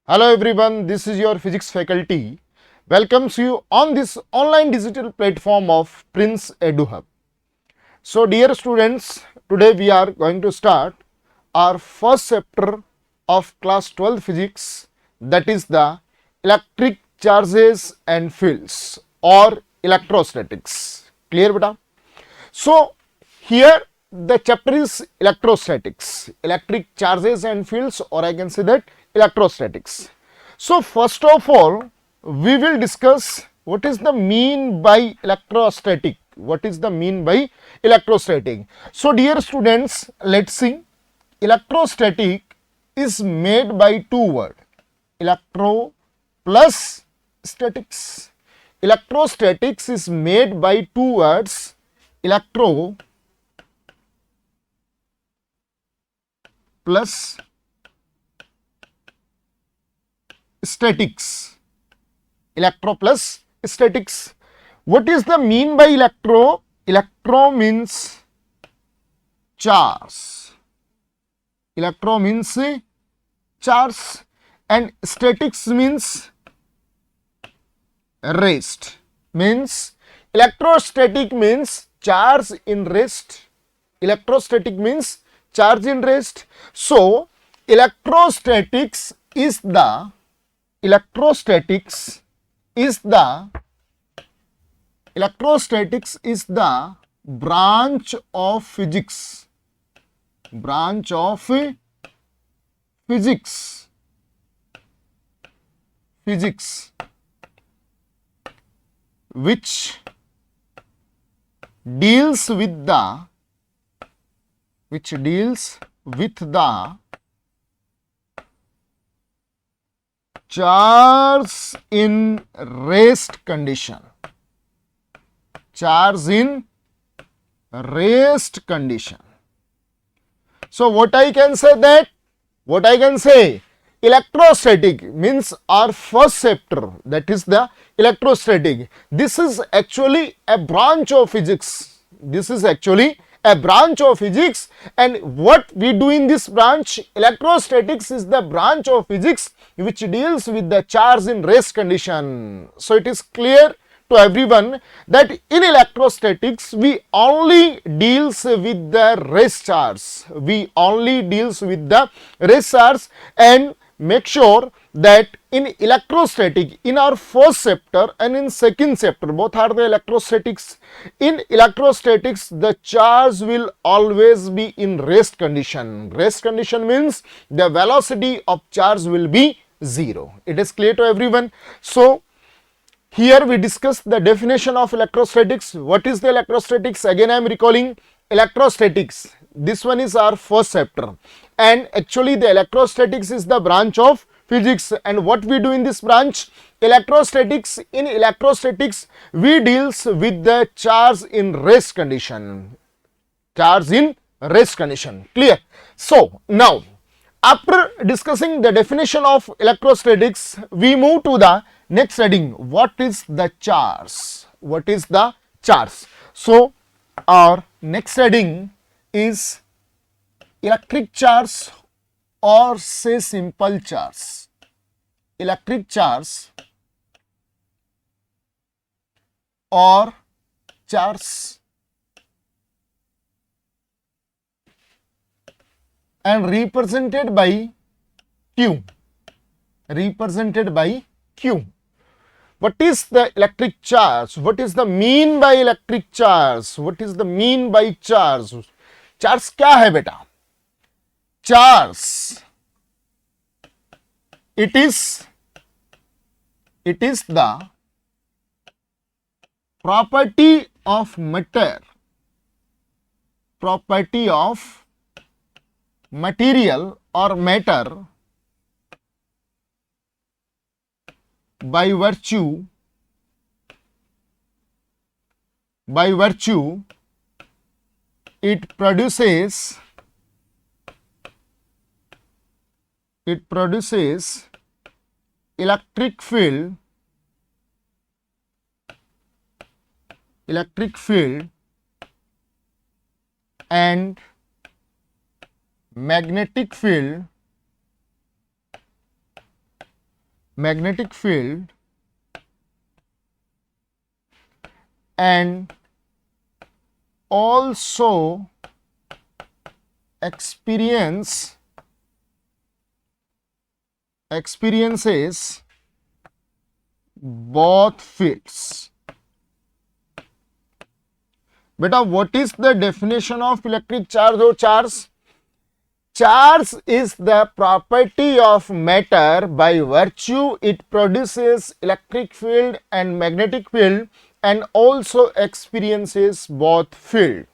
Hello everyone, this is your physics faculty. Welcomes you on this online digital platform of Prince EduHub. So dear students, today we are going to start our first chapter of class 12 physics, that is the electric charges and fields or electrostatics. Clear beta? So here the chapter is electrostatics, electric charges and fields, or I can say that electrostatics. So first of all, we will discuss what is the mean by electrostatic. What is the mean by electrostatic? So dear students, let's see. Electrostatic is made by two words, electro plus statics. Electrostatics is made by two words, electro plus statics. Electro plus statics. What is the mean by electro? Electro means charge. Electro means charge and statics means rest. Means electrostatic means charge in rest. Electrostatic means charge in rest. So electrostatics is the branch of physics, which deals with the charge in rest condition. So what I can say, electrostatic means our first chapter, that is the electrostatic. This is actually a branch of physics. And what we do in this branch, electrostatics is the branch of physics which deals with the charge in rest condition. So it is clear to everyone that in electrostatics we only deals with the rest charge. And make sure that in electrostatic, in our first chapter and in second chapter, both are the electrostatics. In electrostatics, the charge will always be in rest condition. Rest condition means the velocity of charge will be zero. It is clear to everyone. So here we discuss the definition of electrostatics. What is the electrostatics? Again I am recalling electrostatics. This one is our first chapter, and actually the electrostatics is the branch of physics. And what we do in this branch, electrostatics, in electrostatics we deals with the charge in rest condition. Clear? So now after discussing the definition of electrostatics, we move to the next heading. What is the charge? So our next heading is electric charge, or say simple charge. Electric charge or charge, and represented by Q. What is the electric charge? What is the mean by electric charge? Charge क्या है बेटा? Charge, it is the property of matter, material or matter by virtue it produces electric field and magnetic field magnetic field and also experiences both fields. बेटा what is the definition of electric charge or charge? Charge is the property of matter by virtue it produces electric field and magnetic field and also experiences both field.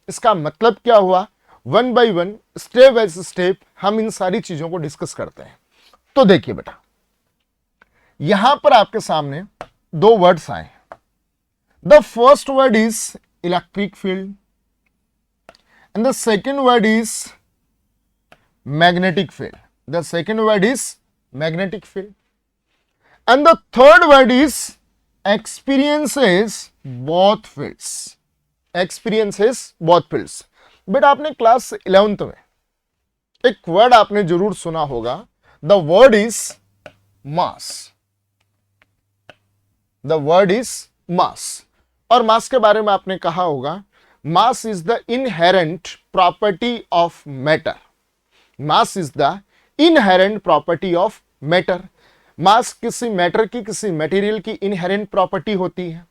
इसका मतलब क्या हुआ? One by one, step by step हम इन सारी चीजों को discuss करते हैं। तो देखिए बेटा, यहां पर आपके सामने दो वर्ड्स आए। The first word is electric field and the second word is magnetic field. The second word is magnetic field and the third word is experiences both fields. Experiences both fields. बेटा आपने class 11th में एक word आपने जरूर सुना होगा, the word is mass. The word is mass. और mass के बारे में आपने कहा होगा, mass is the inherent property of matter. Mass is the inherent property of matter. Mass किसी मैटर की, किसी मटेरियल की इनहेरेंट प्रॉपर्टी होती है।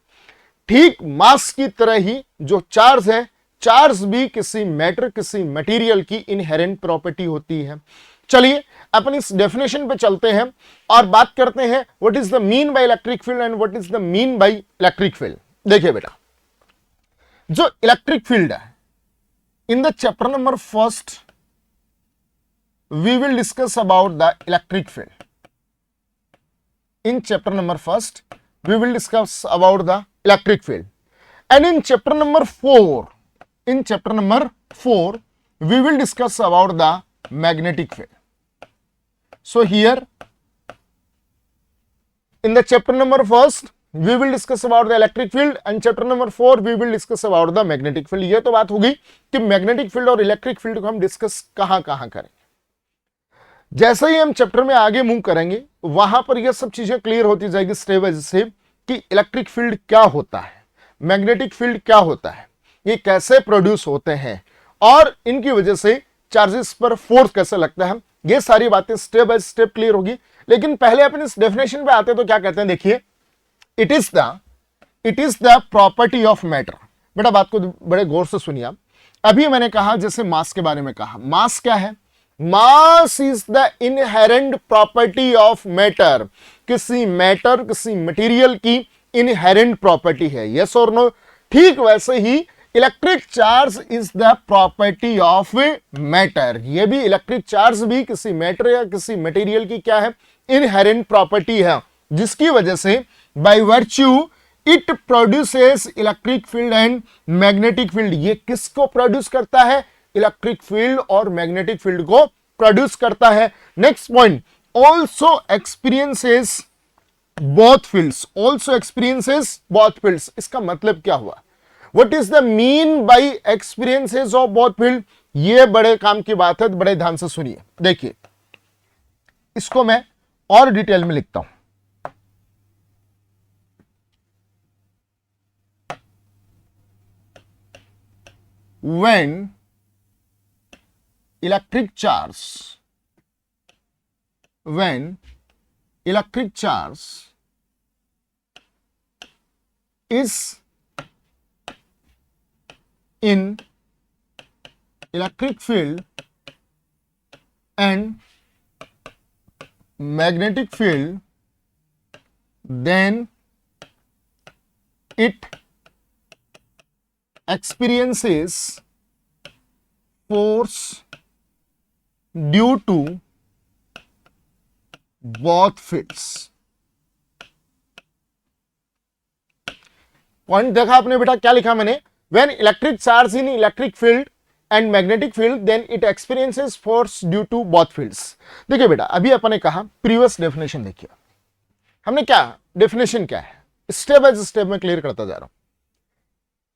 ठीक मास की तरह ही जो चार्ज है, चार्ज भी किसी मैटर, किसी मटेरियल की इनहेरेंट प्रॉपर्टी होती है। चलिए अपन इस डेफिनेशन पे चलते हैं और बात करते हैं what is the mean by electric field and what is the mean by electric field. देखिए बेटा, जो इलेक्ट्रिक फील्ड है, in the chapter number first we will discuss about the electric field. In chapter number first we will discuss about the electric field, and in chapter number 4 we will discuss about the magnetic field. So here in the chapter number first we will discuss about the electric field and chapter number 4 we will discuss about the magnetic field. ये तो बात होगी कि magnetic field और electric field को हम discuss कहां करें। जैसे ही हम चैप्टर में आगे मूव करेंगे वहां पर यह सब चीजें क्लियर होती जाएगी स्टेप बाय स्टेप कि इलेक्ट्रिक फील्ड क्या होता है, मैग्नेटिक फील्ड क्या होता है, ये कैसे प्रोड्यूस होते हैं और इनकी वजह से चार्जेस पर फोर्स कैसे लगता है। ये सारी बातें स्टेप बाय स्टेप क्लियर होगी। लेकिन पहले अपन इस डेफिनेशन पे आते हैं तो क्या कहते हैं, देखिए, it is the property of matter. बेटा बात को बड़े गौर से सुनिए आप। अभी मैंने कहा, जैसे मास के बारे में कहा, मास क्या है? Mass is the inherent property of matter. किसी मैटर, किसी मटेरियल की इनहेरेंट प्रॉपर्टी है, यस और नो। ठीक वैसे ही electric charge is the property of matter. ये भी इलेक्ट्रिक चार्ज भी किसी मैटर या किसी मटेरियल की क्या है, इनहेरेंट प्रॉपर्टी है, जिसकी वजह से by virtue it produces electric field and magnetic field. ये किसको प्रोड्यूस करता है? इलेक्ट्रिक फील्ड और मैग्नेटिक फील्ड को प्रोड्यूस करता है। Next point, also experiences both fields. Also experiences both fields, इसका मतलब क्या हुआ? What is the mean bye experiences of both field? ये बड़े काम की बात है, बड़े ध्यान से सुनिए। देखिए, इसको मैं और डिटेल में लिखता हूं। when electric charge is in electric field and magnetic field, then it experiences force due to both fields. Point देखा आपने बेटा, क्या लिखा मैंने? When electric charge in electric field and magnetic field, then it experiences force due to both fields. देखिए बेटा, अभी अपन ने कहा प्रीवियस डेफिनेशन, देखिए हमने क्या डेफिनेशन क्या है, स्टेप बाय स्टेप में क्लियर करता जा रहा हूं।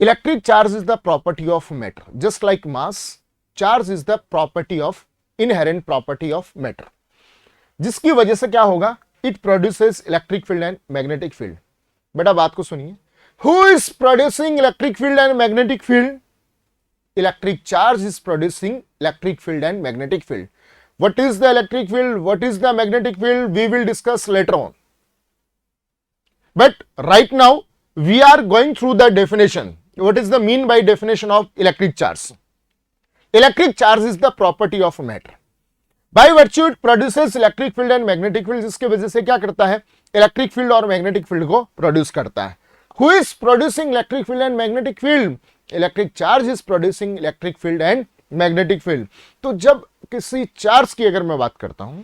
Electric charge is the property of matter. Just like mass, charge is the property of inherent property of matter. जिसकी वजह से क्या होगा? It produces electric field and magnetic field. बेटा बात को सुनिए, who is producing electric field and magnetic field? Electric charge is producing electric field and magnetic field. What is the electric field? What is the magnetic field? We will discuss later on. But right now we are going through the definition. What is the mean by definition of electric charge? Electric charge is the property of matter. By virtue it produces electric field and magnetic field, जिसके वजह से क्या करता है, electric field और magnetic field को produce करता है। Who is producing electric field and magnetic field? Electric charge is producing electric field and magnetic field. तो जब किसी चार्ज की अगर मैं बात करता हूं,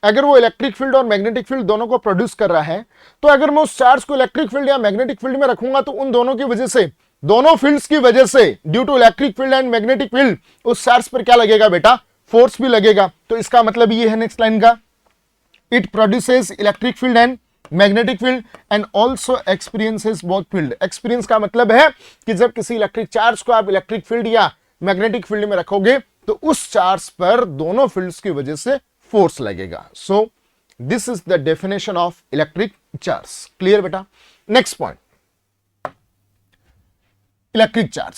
अगर वो इलेक्ट्रिक फील्ड और मैग्नेटिक फील्ड दोनों को प्रोड्यूस कर रहा है, तो अगर मैं उस चार्ज को इलेक्ट्रिक फील्ड या मैग्नेटिक फील्ड में रखूंगा तो उन दोनों की वजह से, दोनों फील्ड्स की वजह से, due to electric field and magnetic field, उस चार्ज पर क्या लगेगा बेटा, फोर्स भी लगेगा। तो इसका मतलब ये है नेक्स्ट लाइन का, it produces electric field and magnetic field and also experiences both field. Experience का मतलब है कि जब किसी इलेक्ट्रिक चार्ज को आप इलेक्ट्रिक फील्ड या मैग्नेटिक फील्ड में रखोगे तो उस चार्ज पर दोनों फील्ड्स की वजह से फोर्स लगेगा। So this is the definition of electric charge. Clear बेटा? Next point, electric charge.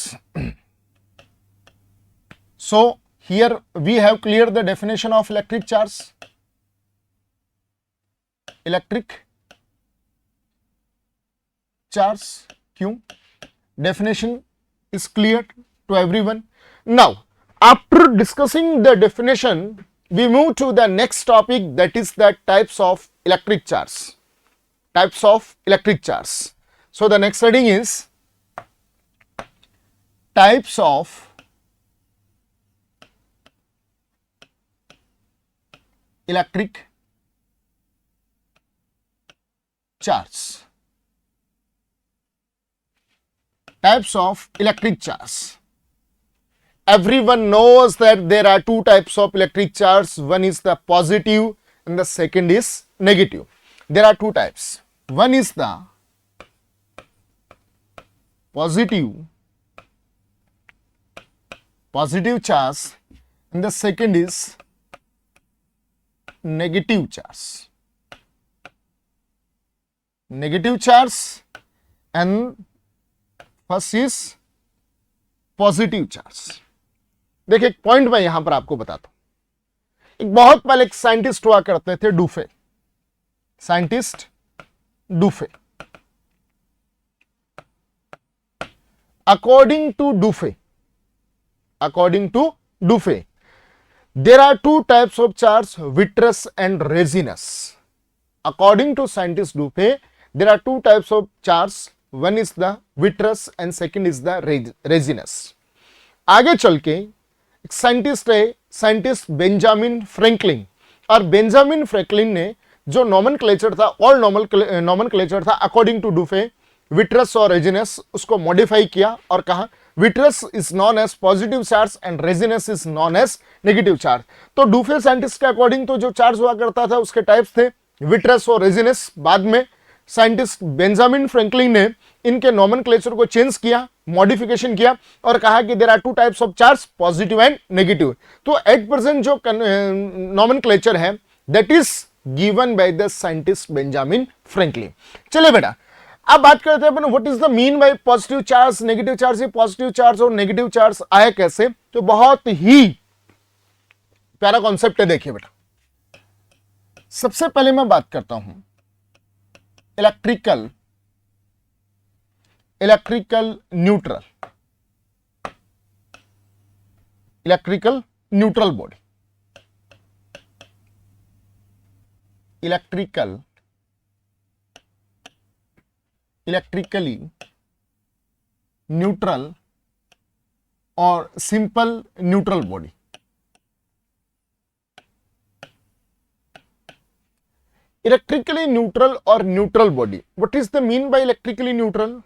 So here we have clear the definition of electric charge. Electric charge, क्यों? Definition is clear to everyone. Now, after discussing the definition, we move to the next topic, that is the types of electric charge. Types of electric charge. So, the next heading is types of electric charge. Types of electric charge. Everyone knows that there are two types of electric charge. One is the positive and the second is negative. There are two types. One is the positive charge and the second is negative charge. Negative charge and first is positive charge. देखिए एक point मैं यहां पर आपको बताता हूं। एक बहुत पहले एक साइंटिस्ट हुआ करते थे, Dufay, scientist Dufay. According to Dufay there are two types of charge, vitreous and resinous. According to scientist Dufay, there are two types of charge. One is the vitreous and second is the resinous. आगे चल के एक scientist है, scientist Benjamin Franklin, और Benjamin Franklin ने जो nomenclature था, all nomenclature था अकॉर्डिंग टू डूफे, विट्रस और रेजिनस, उसको मॉडिफाई किया और कहा vitreous is known as positive charge and resinous is known as negative charge. तो डूफे साइंटिस्ट के अकॉर्डिंग तो जो चार्ज हुआ करता था उसके टाइप्स थे विट्रस और रेजिनस। बाद में साइंटिस्ट बेंजामिन फ्रैंकलिन ने इनके नॉमेनक्लेचर को चेंज किया, मॉडिफिकेशन किया और कहा कि there are two types of charge, positive and negative. तो एट प्रेजेंट जो नॉमेनक्लेचर है that is given by the scientist Benjamin Franklin. चलिए बेटा अब बात करते हैं अपन what is the mean by positive charge, negative charge. ये पॉजिटिव चार्ज और नेगेटिव चार्ज आया कैसे? तो बहुत ही प्यारा कॉन्सेप्ट है। देखिए बेटा, सबसे पहले मैं बात करता हूं electrical neutral body. Electrically neutral और simple neutral body. Electrically neutral और neutral body, what is the mean by electrically neutral?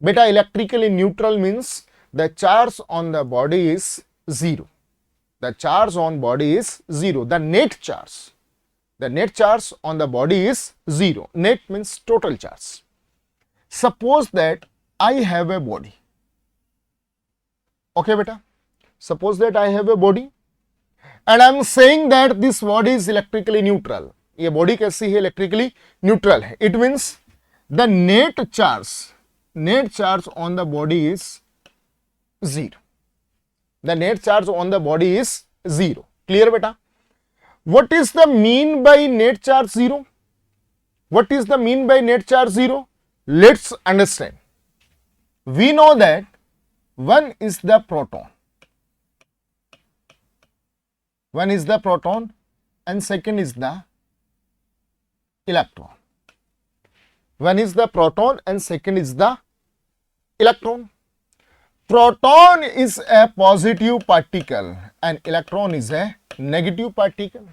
बेटा electrically neutral means the charge on the body is zero. The charge on body is zero. The net charge on the body is zero. Net means total charge. Suppose that I have a body. Okay beta, suppose that I have a body and I am saying that this body is electrically neutral. ये body कैसी है, electrically neutral है. It means the net charge on the body is 0. The net charge on the body is 0. Clear बेटा? What is the mean by net charge 0? What is the mean by net charge 0? Let's understand. We know that one is the proton. One is the proton and second is the electron. One is the proton and second is the electron. Proton is a positive particle and electron is a negative particle.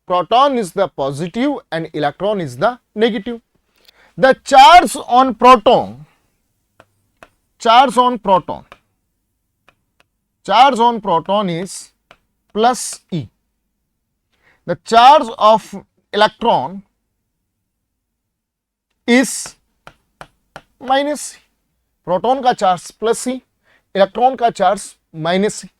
Proton is the positive and electron is the negative. The charge on proton is plus E. The charge of electron is minus E. Proton का charge plus E, electron का charge minus E.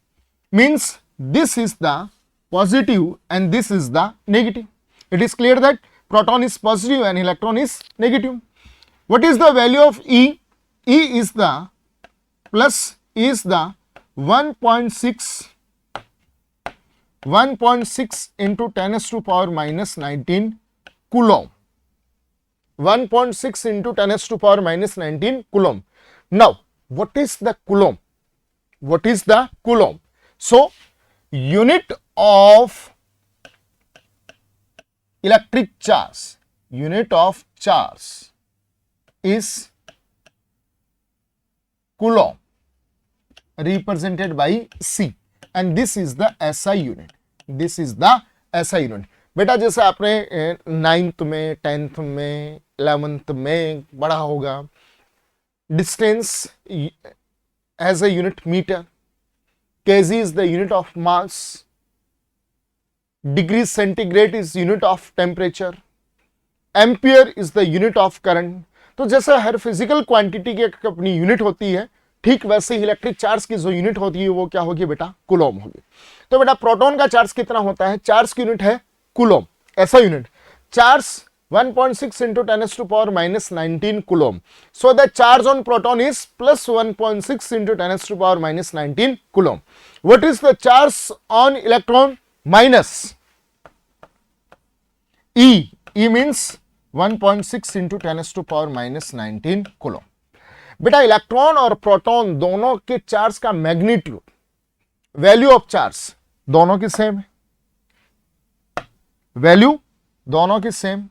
Means this is the positive and this is the negative. It is clear that proton is positive and electron is negative. What is the value of E? E is the 1.6 into 10 to the power minus 19 coulomb. 1.6 into 10 to the power minus 19 coulomb. Now, what is the coulomb? What is the coulomb? So, unit of electric charge is coulomb, represented by C, and this is the SI unit. This is the SI unit. बेटा जैसे आपने 9th में, 10th में, 11th में पढ़ा होगा, distance as a unit meter, kg is the unit of mass, degree centigrade is unit of temperature, ampere is the unit of current. तो जैसे हर फिजिकल क्वांटिटी की एक अपनी यूनिट होती है, ठीक वैसे ही इलेक्ट्रिक चार्ज की जो यूनिट होती है वो क्या होगी बेटा? कूलॉम होगी. तो बेटा प्रोटॉन का चार्ज कितना होता है? चार्ज की यूनिट है कूलॉम, ऐसा unit. Charge 1.6 into 10 to the power minus 19 coulomb. So the charge on proton is plus 1.6 into 10 to the power minus 19 coulomb. What is the charge on electron? Minus E. E means 1.6 into 10 to the power minus 19 coulomb. बेटा electron और proton दोनों के charge का magnitude, value of charge दोनों की same है. Value दोनों की same.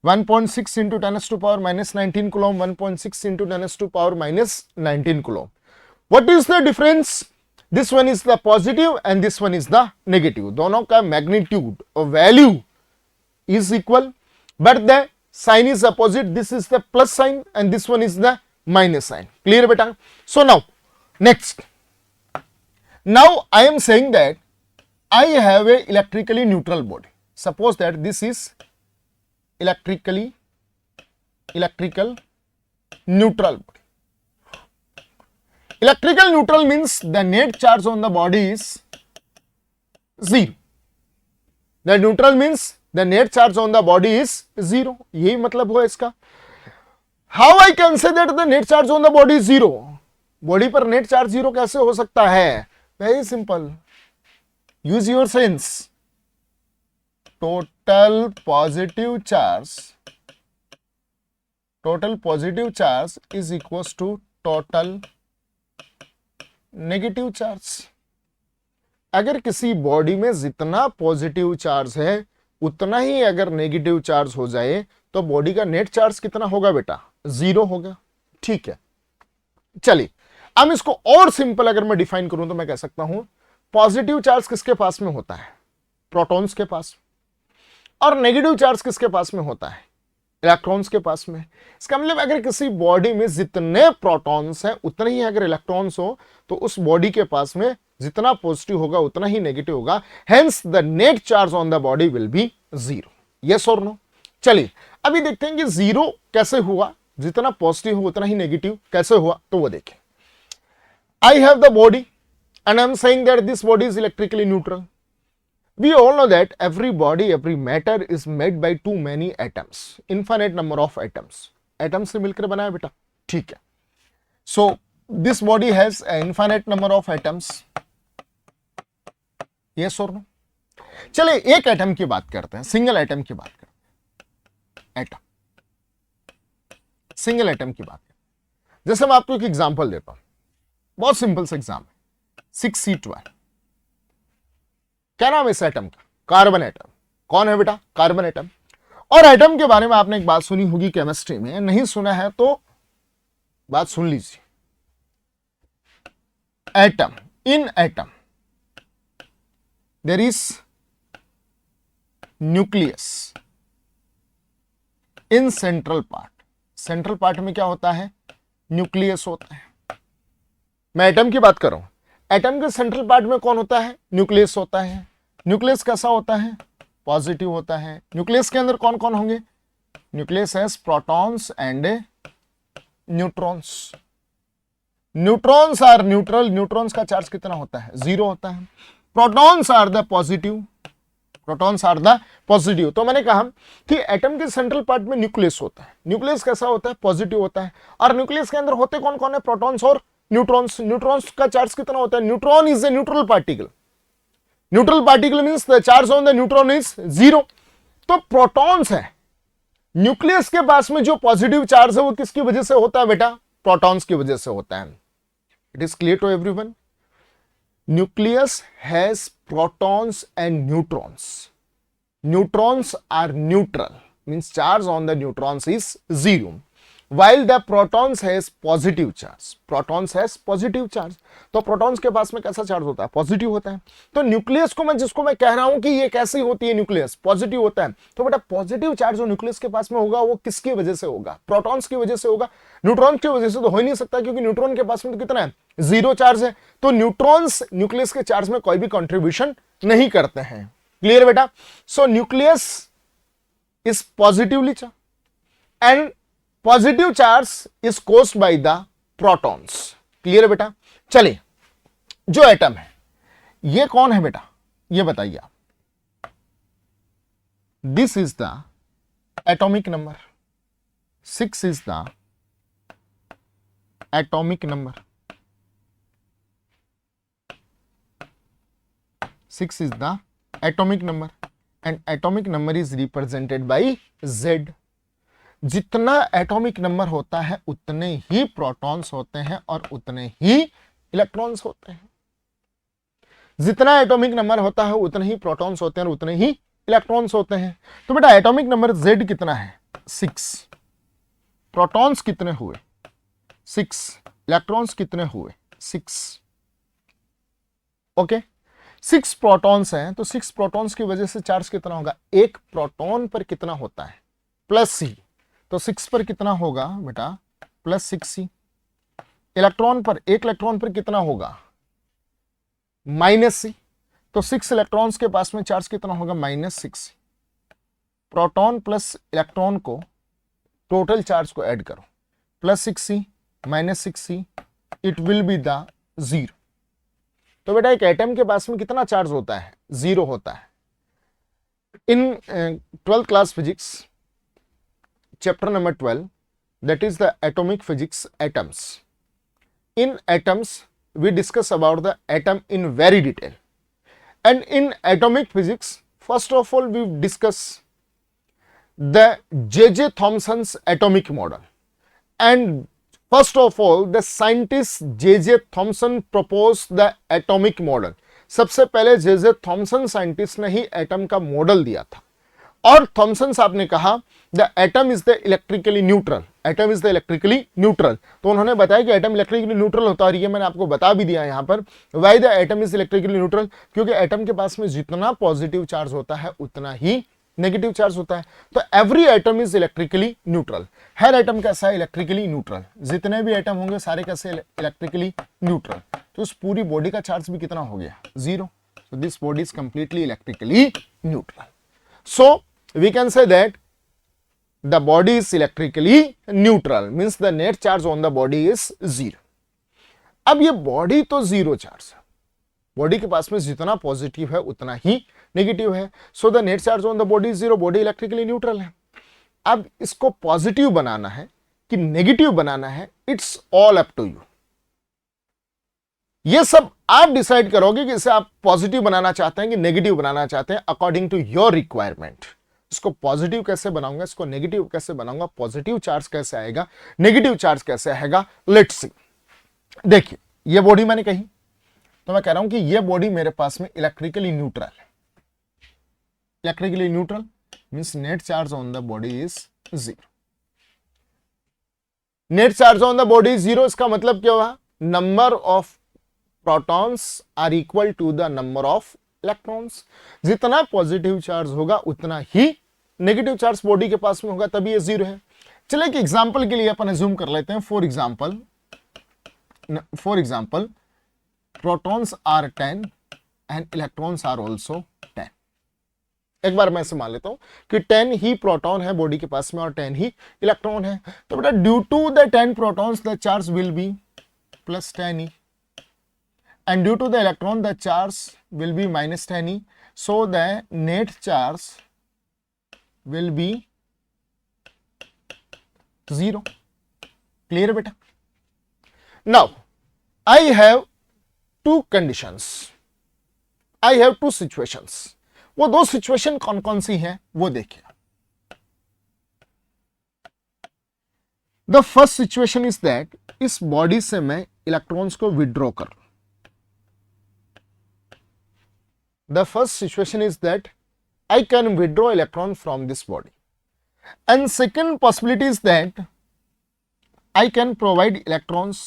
1.6 into 10 to the power minus 19 coulomb, 1.6 into 10 to the power minus 19 coulomb. What is the difference? This one is the positive and this one is the negative. दोनों का magnitude और value is equal, but the sign is opposite. This is the plus sign and this one is the minus sign. Clear beta? So now next, now I am saying that I have a electrically neutral body. Suppose that this is electrical neutral body. Electrical neutral means the net charge on the body is 0. The neutral means the net charge on the body is 0. यही मतलब हुआ इसका. How I can say that the net charge on the body is 0? Body पर net charge 0 कैसे हो सकता है? Very simple. Use your sense. Total positive charge is equals to total negative charge. अगर किसी बॉडी में जितना पॉजिटिव चार्ज है उतना ही अगर नेगेटिव चार्ज हो जाए तो बॉडी का नेट चार्ज कितना होगा बेटा? 0 होगा. ठीक है, चलिए अब इसको और सिंपल अगर मैं डिफाइन करूं तो मैं कह सकता हूं पॉजिटिव चार्ज किसके पास में होता है? प्रोटॉन्स के पास. और नेगेटिव चार्ज किसके पास में होता है? इलेक्ट्रॉन्स के पास में. इसका मतलब अगर किसी बॉडी में जितने प्रोटॉन्स हैं उतने ही अगर इलेक्ट्रॉन्स हो तो उस बॉडी के पास में जितना पॉजिटिव होगा उतना ही नेगेटिव होगा. Hence the net charge on the body will be 0. Yes और नो? चलिए अभी देखते हैं कि 0 कैसे हुआ, जितना पॉजिटिव हो उतना ही नेगेटिव कैसे हुआ, तो वो देखें. I have the body and I am saying that this body is electrically neutral. We all know that every body, every matter is made by too many atoms, infinite number of atoms. Atoms से मिलकर बना है बेटा, ठीक है. So this body has an infinite number of atoms. Yes or no? चले एक atom की बात करते हैं, सिंगल एटम की बात करते हैं. एटम, सिंगल एटम की बात करते हैं. जैसे मैं आपको एक एग्जांपल देता हूं, बहुत सिंपल सा एग्जाम है. 6C12, क्या नाम है इस एटम का? Carbon atom. कौन है बेटा? Carbon atom. और एटम के बारे में आपने एक बात सुनी होगी केमिस्ट्री में, नहीं सुना है तो बात सुन लीजिए. Atom, in atom there is nucleus in central part. Central part में क्या होता है? न्यूक्लियस होता है. मैं एटम की बात कर रहा हूं. एटम के सेंट्रल पार्ट में कौन होता है? न्यूक्लियस होता है. न्यूक्लियस कैसा होता है? पॉजिटिव होता है. न्यूक्लियस के अंदर कौन कौन होंगे? Nucleus has protons and neutrons. Neutrons are neutral. Neutrons का चार्ज कितना होता है? 0 होता है. Protons are the positive. Protons are the positive. तो मैंने कहा कि एटम के सेंट्रल पार्ट में न्यूक्लियस होता है. न्यूक्लियस कैसा होता है? पॉजिटिव होता है. और न्यूक्लियस के अंदर होते कौन कौन है? प्रोटॉन्स और न्यूट्रॉन्स. न्यूट्रॉन्स का चार्ज कितना होता है? Neutron is a neutral particle. Neutral particle means the charge on the neutron is 0. तो प्रोटॉन्स है. न्यूक्लियस के पास में जो पॉजिटिव चार्ज है वो किसकी वजह से होता है बेटा? प्रोटॉन्स की वजह से होता है. It is clear to everyone. Nucleus has protons and neutrons. Neutrons are neutral, means charge on the neutrons is 0, while the protons has positive charge. Protons has positive charge. तो protons के पास में कैसा चार्ज होता है? Positive होता है. तो न्यूक्लियस को मैं जिसको मैं कह रहा हूं कि ये कैसी होती है? न्यूक्लियस पॉजिटिव होता है. तो बेटा पॉजिटिव चार्ज जो न्यूक्लियस के पास में होगा वो किसकी वजह से होगा? प्रोटॉन्स की वजह से होगा. न्यूट्रॉन की वजह से तो हो ही नहीं सकता, क्योंकि न्यूट्रॉन के पास में तो कितना है? 0 चार्ज है. तो न्यूट्रॉन्स न्यूक्लियस के चार्ज में कोई भी कंट्रीब्यूशन नहीं करते हैं. क्लियर बेटा? सो nucleus is positively charge and positive charge is caused by the protons. Clear बेटा? चलिए, जो एटम है ये कौन है बेटा? ये बताइए आप. This is the atomic number. 6 is the atomic number. 6 is the atomic number and atomic number is represented by Z. जितना एटॉमिक नंबर होता है उतने ही प्रोटॉन्स होते हैं और उतने ही इलेक्ट्रॉन्स होते हैं. जितना एटॉमिक नंबर होता है उतने ही प्रोटॉन्स होते हैं और उतने ही इलेक्ट्रॉन्स होते हैं. तो बेटा एटॉमिक नंबर Z कितना है? 6. प्रोटॉन्स कितने हुए? 6. इलेक्ट्रॉन्स कितने हुए? 6. ओके. 6 प्रोटॉन्स हैं, तो 6 प्रोटॉन्स की वजह से चार्ज कितना होगा? एक प्रोटॉन पर कितना होता है? +C. तो 6 पर कितना होगा बेटा? +6C. इलेक्ट्रॉन पर, एक इलेक्ट्रॉन पर कितना होगा? -C. तो 6 इलेक्ट्रॉन्स के पास में चार्ज कितना होगा? -6C. प्रोटॉन प्लस इलेक्ट्रॉन को टोटल चार्ज को ऐड करो, +6C -6C, it will be the 0. तो बेटा एक एटम के पास में कितना चार्ज होता है? 0 होता है. इन 12th class physics chapter number 12, that is the atomic physics atoms. In atoms we discuss about the atom in very detail, and in atomic physics first of all we discuss the J.J. Thomson's atomic model, and first of all the scientist J.J. Thomson proposed the atomic model. सबसे पहले J.J. Thomson scientist ने ही atom का model दिया था, और Thompson साहब ने कहा the atom is the electrically neutral. Atom is the electrically neutral. तो उन्होंने बताया कि एटम इलेक्ट्रिकली न्यूट्रल होता है, और ये मैंने आपको बता भी दिया यहाँ पर. Why the atom is electrically neutral? क्योंकि एटम के पास में जितना पॉजिटिव चार्ज होता है उतना ही नेगेटिव चार्ज होता है. तो every atom is electrically neutral. Her atom कैसा है? Electrically neutral. जितने भी एटम होंगे सारे कैसे? Electrically neutral. तो उस पूरी बॉडी का चार्ज भी कितना हो गया? 0. So this body is completely electrically neutral. So we can say that the body is electrically neutral, means the net charge on the body is 0. अब ये बॉडी तो 0 चार्ज है, बॉडी के पास में जितना पॉजिटिव है उतना ही नेगेटिव है। So the net charge on the body is zero, body electrically neutral है। अब इसको पॉजिटिव बनाना है कि नेगेटिव बनाना है, it's all up to you. ये सब आप डिसाइड करोगे कि इसे आप पॉजिटिव बनाना चाहते हैं कि नेगेटिव बनाना चाहते हैं, अकॉर्डिंग टू योर रिक्वायरमेंट। इसको पॉजिटिव कैसे बनाऊंगा, इसको नेगेटिव कैसे बनाऊंगा, पॉजिटिव चार्ज कैसे आएगा, नेगेटिव चार्ज कैसे आएगा, लेट्स सी। देखिए ये बॉडी मैंने कही, तो मैं कह रहा हूं कि ये बॉडी मेरे पास में इलेक्ट्रिकली न्यूट्रल है। Electrically neutral means net charge on the body is zero. Net charge on the body is zero, इसका मतलब क्या हुआ, number of protons are equal to the number of electrons. जितना पॉजिटिव चार्ज होगा उतना ही negative charge body के पास में होगा, तभी ये जीरो है। चलिए एक एग्जांपल के लिए अपन अज्यूम कर लेते हैं। For example protons are 10 and electrons are also 10। एक बार मैं ऐसे मान लेता हूं कि 10 ही प्रोटॉन है बॉडी के पास में और 10 ही इलेक्ट्रॉन है। तो बेटा due to the 10 protons the charge will be plus 10e and due to the electron the charge will be minus 10e, so the net charge will be 0. Clear beta? Now I have two conditions, I have two situations. वो दो situation कौन कौन सी हैं वो देखिए। The first situation is that इस body से मैं इलेक्ट्रॉन्स को विड्रॉ कर लूं। The first situation is that I can withdraw electron from this body, and second possibility is that I can provide electrons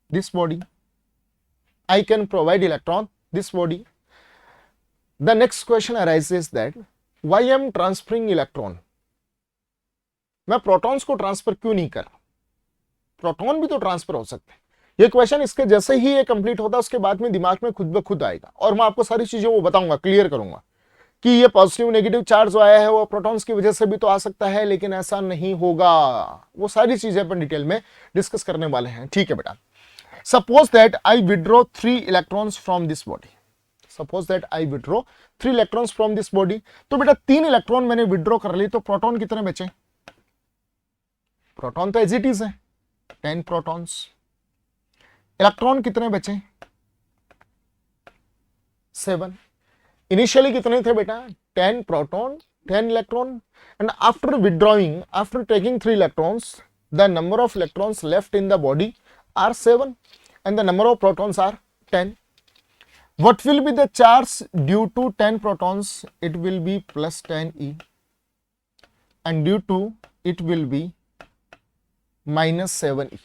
this body. I can provide electron this body. The next question arises that why I am transferring electron? मैं protons को transfer क्यों नहीं कर रहा? Proton भी तो transfer हो सकते हैं। ये क्वेश्चन इसके जैसे ही ये कंप्लीट होता है उसके बाद में दिमाग में खुद ब खुद आएगा और मैं आपको सारी चीजें वो बताऊंगा, क्लियर करूंगा कि ये पॉजिटिव नेगेटिव चार्ज जो आया है वो प्रोटॉन्स की वजह से भी तो आ सकता है, लेकिन ऐसा नहीं होगा। वो सारी चीजें अपन डिटेल में डिस्कस करने वाले हैं। ठीक है बेटा, suppose that I withdraw 3 electrons from this body. Suppose that I withdraw 3 electrons from this body. तो बेटा 3 इलेक्ट्रॉन मैंने विड्रॉ कर ली, तो प्रोटॉन कितने बचे? प्रोटॉन तो एज इट इज है 10 प्रोटॉन्स। इलेक्ट्रॉन कितने बचे? 7। इनिशियली कितने थे बेटा? 10 proton 10 electron, and after withdrawing, after taking 3 electrons, the number of electrons left in the body are 7 and the number of protons are 10. What will be the charge due to 10 protons? It will be plus 10e, and due to it will be minus 7e.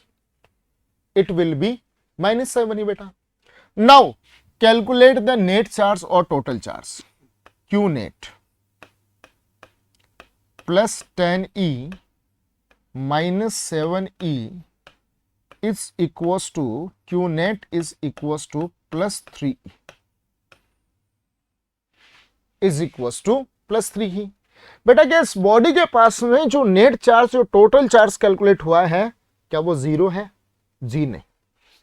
It will be minus 7e beta. Now calculate the net charge or total charge. Q net plus 10e minus 7e is equals to Q net is equals to plus 3e is equals to plus 3e. बेटा क्या इस body के पास में जो net charge, जो total charge calculate हुआ है, क्या वो जीरो है? जी नहीं।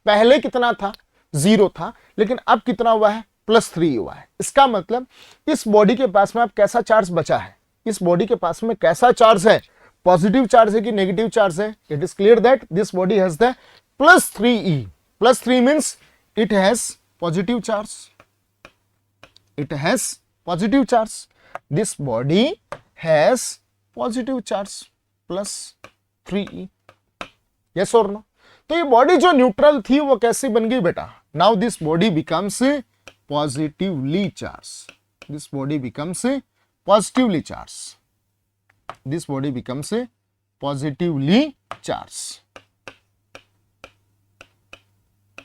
पहले कितना था? जीरो था, लेकिन अब कितना हुआ है? प्लस 3 हुआ है। इसका मतलब इस बॉडी के पास में अब कैसा चार्ज बचा है? इस बॉडी के पास में कैसा चार्ज है? पॉजिटिव चार्ज है कि नेगेटिव चार्ज है? It is clear that this body has the plus 3e. Plus 3 means it has positive charge. It has positive charge. This body has positive charge plus 3e. Yes और no? तो ये body जो neutral थी वो कैसी बन गई बेटा? Now this body becomes positively charge. This body becomes positively charge. This body becomes a positively charged.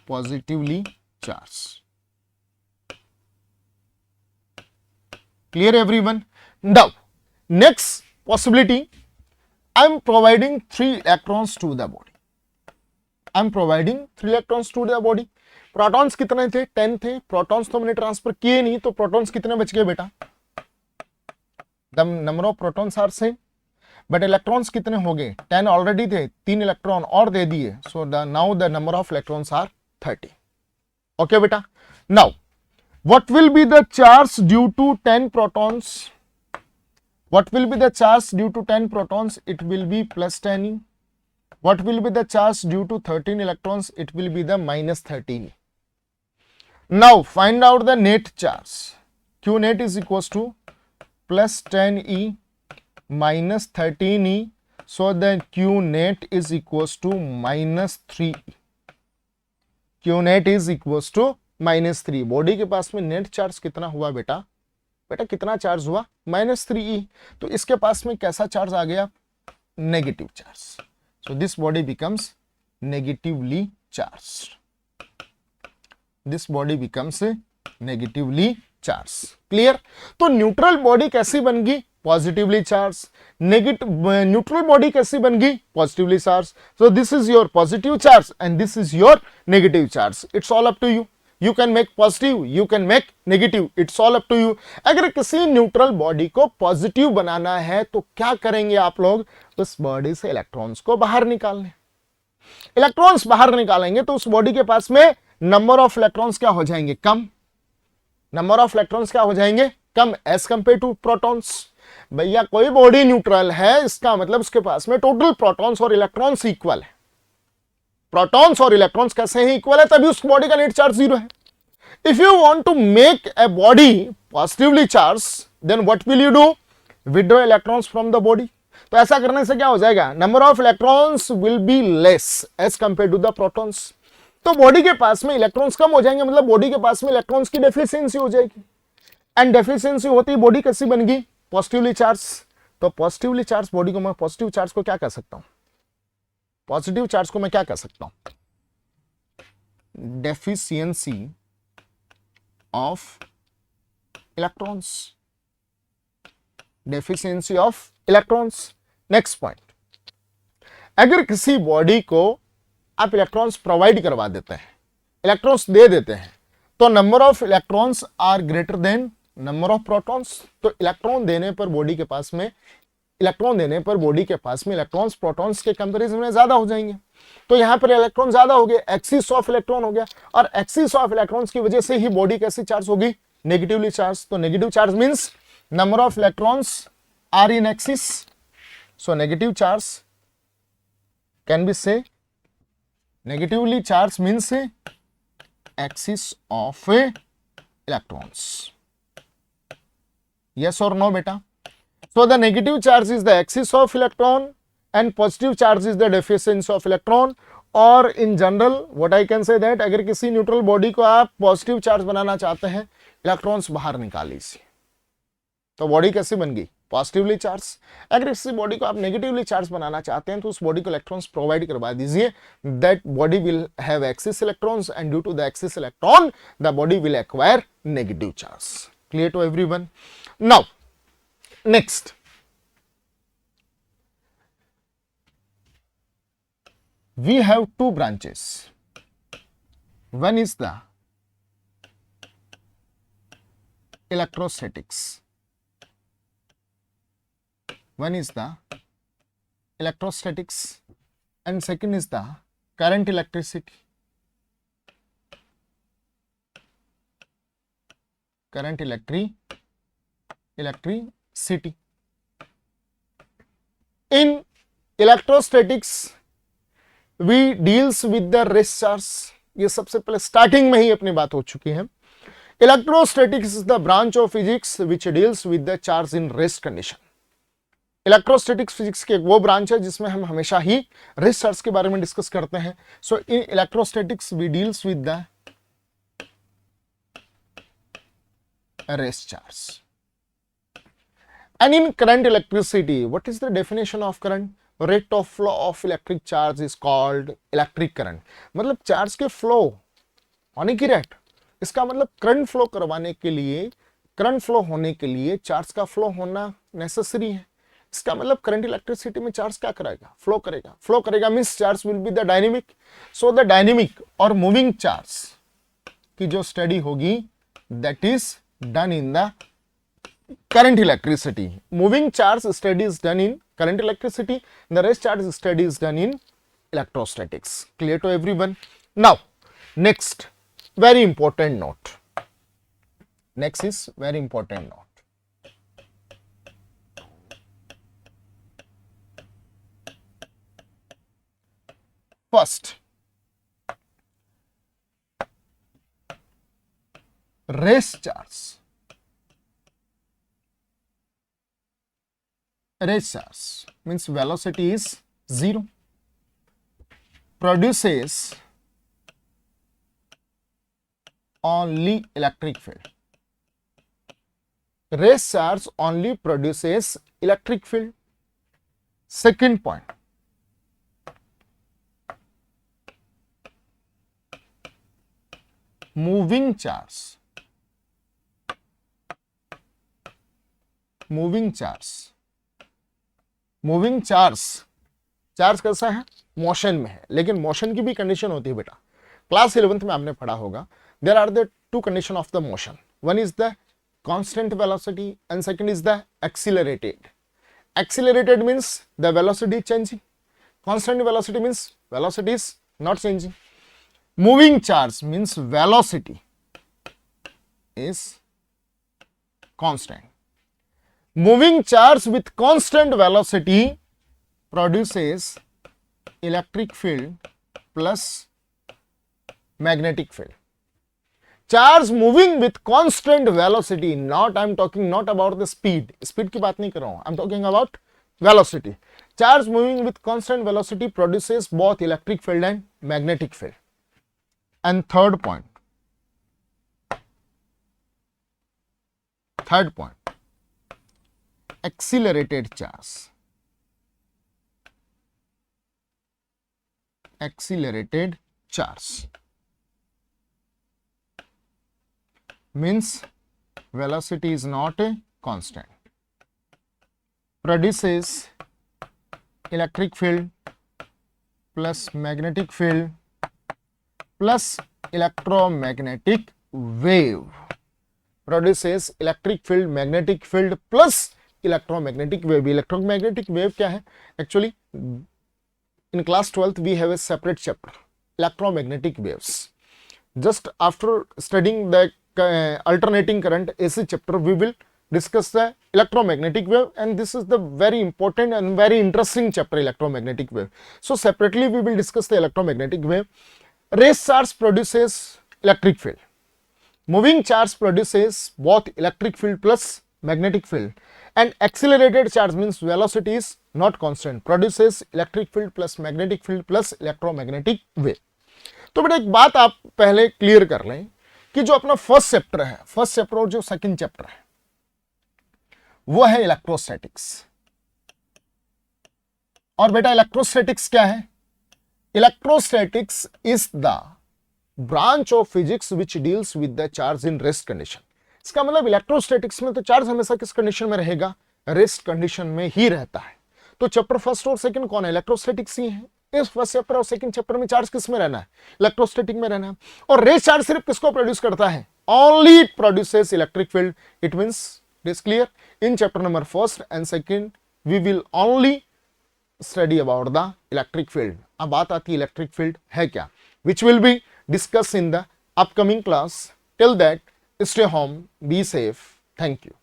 Positively charged. Clear everyone? Now, next possibility, I am providing 3 electrons to the body. I am providing 3 electrons to the body. Protons कितने थे? 10 थे. Protons तो मैंने transfer किए नहीं, तो protons कितने बच गए बेटा? The number of protons are same, but electrons कितने हो गए? 10 ऑलरेडी थे, 3 इलेक्ट्रॉन और दे दिए. So now the number of electrons are 30. Okay बेटा? Now What will be the charge due to 10 protons? What will be the charge due to 10 protons? It will be plus 10e. What will be the charge due to 13 electrons? It will be the minus 13e. Now find out the net charge. Q net is equals to plus 10e minus 13e. So then Q net is equals to minus 3e. Q net is equals to minus 3. Body के पास में net charge कितना हुआ बेटा? बेटा कितना charge हुआ? Minus 3e. तो इसके पास में कैसा चार्ज आ गया? Negative charge. So this body becomes negatively charge. This body becomes negatively charge. Clear? तो न्यूट्रल बॉडी कैसी बन गई? Positively charge. न्यूट्रल बॉडी कैसी बन गई? Positively charge. So this is your positive charge and this is your negative charge. It's all up to you. You can make positive, you can make negative. It's all up to you. अगर किसी neutral body को positive बनाना है तो क्या करेंगे आप लोग? उस बॉडी से इलेक्ट्रॉन्स को बाहर निकालने. इलेक्ट्रॉन्स बाहर निकालेंगे तो उस बॉडी के पास में नंबर ऑफ इलेक्ट्रॉन्स क्या हो जाएंगे? कम. नंबर ऑफ इलेक्ट्रॉन्स क्या हो जाएंगे? कम एज कंपेयर टू प्रोटॉन्स. भैया कोई बॉडी न्यूट्रल है, इसका मतलब उसके पास में टोटल प्रोटॉन्स और इलेक्ट्रॉन्स इक्वल है. प्रोटॉन्स और इलेक्ट्रॉन्स कैसे हैं? इक्वल है, तभी उस बॉडी का नेट चार्ज 0 है. If you want to make a body positively charge, then what will you do? Withdraw electrons from the body. तो ऐसा करने से क्या हो जाएगा? Number of electrons will be less as compare to the protons. तो body के पास में इलेक्ट्रॉन्स कम हो जाएंगे, मतलब बॉडी के पास में इलेक्ट्रॉन्स की डेफिशिएंसी हो जाएगी. एंड डेफिशिएंसी होती ही बॉडी कैसी बन गई? Positively charge. तो पॉजिटिवली चार्ज बॉडी को मैं पॉजिटिव चार्ज को क्या कह सकता हूं? पॉजिटिव चार्ज को मैं क्या कह सकता हूं? Deficiency of electrons. Deficiency of electrons. Next point, अगर किसी बॉडी को आप इलेक्ट्रॉन्स प्रोवाइड करवा देते हैं, इलेक्ट्रॉन्स दे देते हैं, तो number of electrons are greater than number of protons. तो इलेक्ट्रॉन देने पर बॉडी के पास में इलेक्ट्रॉन्स प्रोटॉन्स के कंपैरिजन में ज्यादा हो जाएंगे. तो यहां पर इलेक्ट्रॉन ज्यादा हो गए, एक्सिस ऑफ इलेक्ट्रॉन हो गया, और एक्सिस ऑफ इलेक्ट्रॉन्स की वजह से ही बॉडी कैसी चार्ज होगी? Negatively charge. तो negative charge means number of electrons are in excess. So negative charge can be say negatively charge means excess of electrons. yes or no beta? So the negative charge is the axis of electron and positive charge is the deficiency of electron. और in general what I can say that अगर किसी neutral body को आप positive charge बनाना चाहते हैं, electrons बाहर निकाल लीजिए, तो बॉडी कैसी बन गई? Positively charge. अगर किसी बॉडी को आप नेगेटिवली चार्ज बनाना चाहते हैं तो उस बॉडी को इलेक्ट्रॉन्स प्रोवाइड करवा दीजिए. That body will have excess electrons and due to the excess electron the body will acquire negative charge. Clear to everyone? Now, next, we have two branches. One is the electrostatics. And second is the current electricity. Electricity. In electrostatics we deals with the rest charge. ये सबसे पहले starting में ही अपनी बात हो चुकी है. Electrostatics is the branch of physics which deals with the charge in rest condition. Electrostatics physics की एक वो ब्रांच है जिसमें हम हमेशा ही रेस्ट चार्ज के बारे में डिस्कस करते हैं. So in electrostatics we deals with the rest charge. And in current electricity, what is the definition of current? Rate of flow of electric charge is called electric current. मतलब charge के flow होने की rate, इसका मतलब current flow करवाने के लिए, current flow होने के लिए चार्ज का फ्लो होना नेसेसरी है. इसका मतलब करंट इलेक्ट्रिसिटी में चार्ज क्या करेगा? फ्लो करेगा. फ्लो करेगा means charge will be the dynamic. So the dynamic और मूविंग चार्ज की जो स्टडी होगी that is done in the current electricity. Moving charge study is done in current electricity. The rest charge study is done in electrostatics. Clear to everyone? Now, next very important note. Next is very important note. First, race charge. Race charge means velocity is 0, produces only electric field. Race charge only produces electric field. Second point, moving charge. Moving charge कैसा है, motion में है, लेकिन motion की भी condition होती है बेटा, क्लास 11th में आपने पढ़ा होगा. There are the two condition of the motion. One is the constant velocity and second is the accelerated. Accelerated means the velocity changing, constant velocity means velocity is not changing. Moving charge means velocity is constant. Moving charge with constant velocity produces electric field plus magnetic field. Charge moving with constant velocity, not I'm talking not about the speed की बात नहीं कर रहा हूं, I'm talking about velocity. Charge moving with constant velocity produces both electric field and magnetic field. And third point, accelerated charge. Accelerated charge means velocity is not a constant, produces electric field plus magnetic field plus electromagnetic wave. Produces electric field, magnetic field plus electromagnetic wave. Electromagnetic wave क्या है? Actually, in class 12th we have a separate chapter, electromagnetic waves. Just after studying the alternating current AC chapter, we will discuss the electromagnetic wave, and this is the very important and very interesting chapter, electromagnetic wave. So separately we will discuss the electromagnetic wave. Race charge produces electric field. Moving charge produces both electric field plus magnetic field. And accelerated charge means velocity is not constant, produces electric field plus magnetic field plus electromagnetic wave. तो बेटा एक बात आप पहले clear कर लें कि जो अपना फर्स्ट चैप्टर है, फर्स्ट चैप्टर और जो सेकंड चैप्टर है वो है इलेक्ट्रोस्टैटिक्स. और बेटा इलेक्ट्रोस्टैटिक्स क्या है? Electrostatics is the branch of physics which deals with the charge in rest condition. इसका मतलब इलेक्ट्रोस्टैटिक्स में तो चार्ज हमेशा किस कंडीशन में रहेगा? रेस्ट कंडीशन में ही रहता है. तो चैप्टर फर्स्ट और सेकंड कौन है? इलेक्ट्रोस्टैटिक्स ही है. इस फर्स्ट चैप्टर और सेकंड चैप्टर में चार्ज किस में रहना है? इलेक्ट्रोस्टैटिक में रहना है. और रेस चार्ज सिर्फ किसको प्रोड्यूस करता है? Only it produces electric field. It means it is clear. In chapter number first and second we will only study about the electric field. अब बात आती है इलेक्ट्रिक फील्ड है क्या, which will be discuss in the upcoming class. Till that, stay home, be safe. Thank you.